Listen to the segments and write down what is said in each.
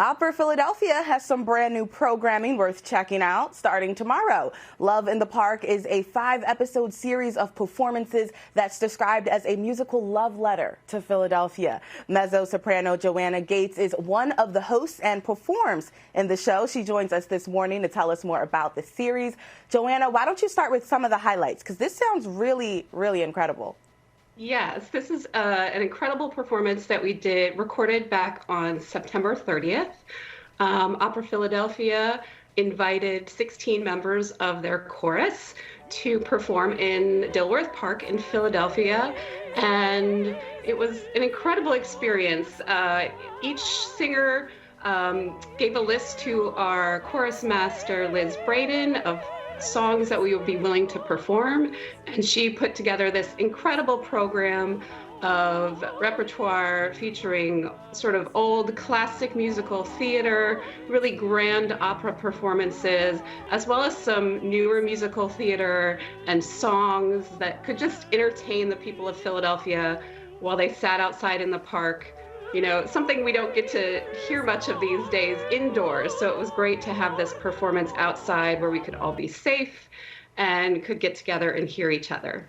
Opera Philadelphia has some brand new programming worth checking out starting tomorrow. Love in the Park is a 5-episode series of performances that's described as a musical love letter to Philadelphia. Mezzo-soprano Joanna Gates is one of the hosts and performs in the show. She joins us this morning to tell us more about the series. Joanna, why don't you start with some of the highlights? Because this sounds really, really incredible. Yes, this is an incredible performance that we recorded back on September 30th. Opera Philadelphia invited 16 members of their chorus to perform in Dilworth Park in Philadelphia, and it was an incredible experience. Each singer gave a list to our chorus master, Liz Braden, of songs that we would be willing to perform, and she put together this incredible program of repertoire featuring sort of old classic musical theater, really grand opera performances, as well as some newer musical theater and songs that could just entertain the people of Philadelphia while they sat outside in the park. You know, something we don't get to hear much of these days indoors. So it was great to have this performance outside where we could all be safe and could get together and hear each other.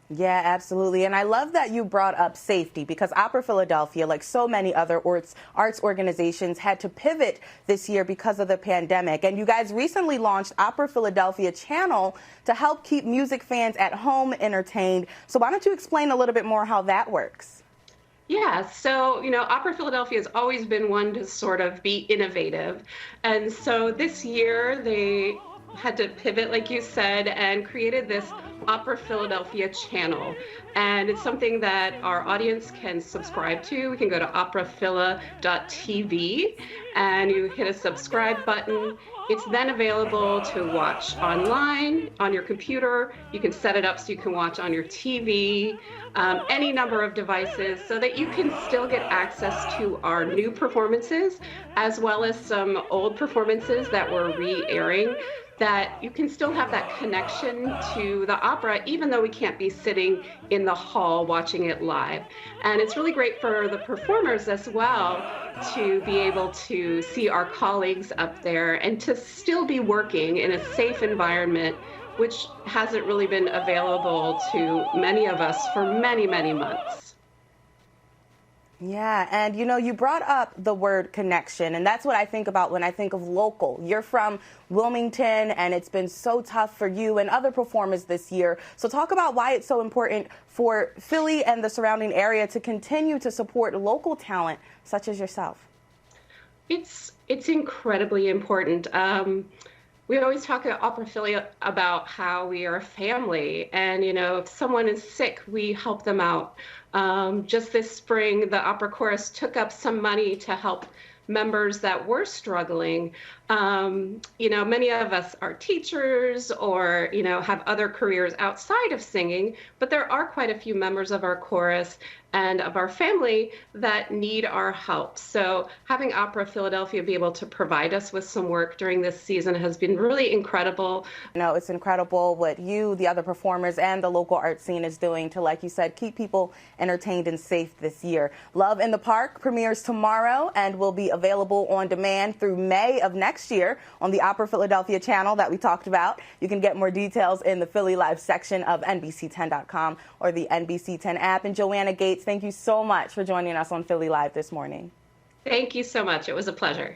Yeah, absolutely. And I love that you brought up safety, because Opera Philadelphia, like so many other arts organizations, had to pivot this year because of the pandemic. And you guys recently launched Opera Philadelphia Channel to help keep music fans at home entertained. So why don't you explain a little bit more how that works? Yeah, so, Opera Philadelphia has always been one to sort of be innovative. And so this year they had to pivot, like you said, and created this Opera Philadelphia channel. And it's something that our audience can subscribe to. We can go to operaphila.tv and you hit a subscribe button. It's then available to watch online, on your computer. You can set it up so you can watch on your TV, any number of devices, so that you can still get access to our new performances, as well as some old performances that we're re-airing, that you can still have that connection to the opera, even though we can't be sitting in the hall watching it live. And it's really great for the performers as well to be able to see our colleagues up there and to still be working in a safe environment, which hasn't really been available to many of us for many, many months. Yeah, and you brought up the word connection, and that's what I think about when I think of local. You're from Wilmington, and it's been so tough for you and other performers this year. So talk about why it's so important for Philly and the surrounding area to continue to support local talent such as yourself. It's incredibly important. We always talk at Opera Philly about how we are a family, and if someone is sick, we help them out. Just this spring, the opera chorus took up some money to help members that were struggling. Many of us are teachers or, have other careers outside of singing, but there are quite a few members of our chorus and of our family that need our help. So having Opera Philadelphia be able to provide us with some work during this season has been really incredible. It's incredible what you, the other performers, and the local art scene is doing to, like you said, keep people entertained and safe this year. Love in the Park premieres tomorrow and will be available on demand through May of next year on the Opera Philadelphia channel that we talked about. You can get more details in the Philly Live section of NBC10.com or the NBC10 app. And Joanna Gates, thank you so much for joining us on Philly Live this morning. Thank you so much. It was a pleasure.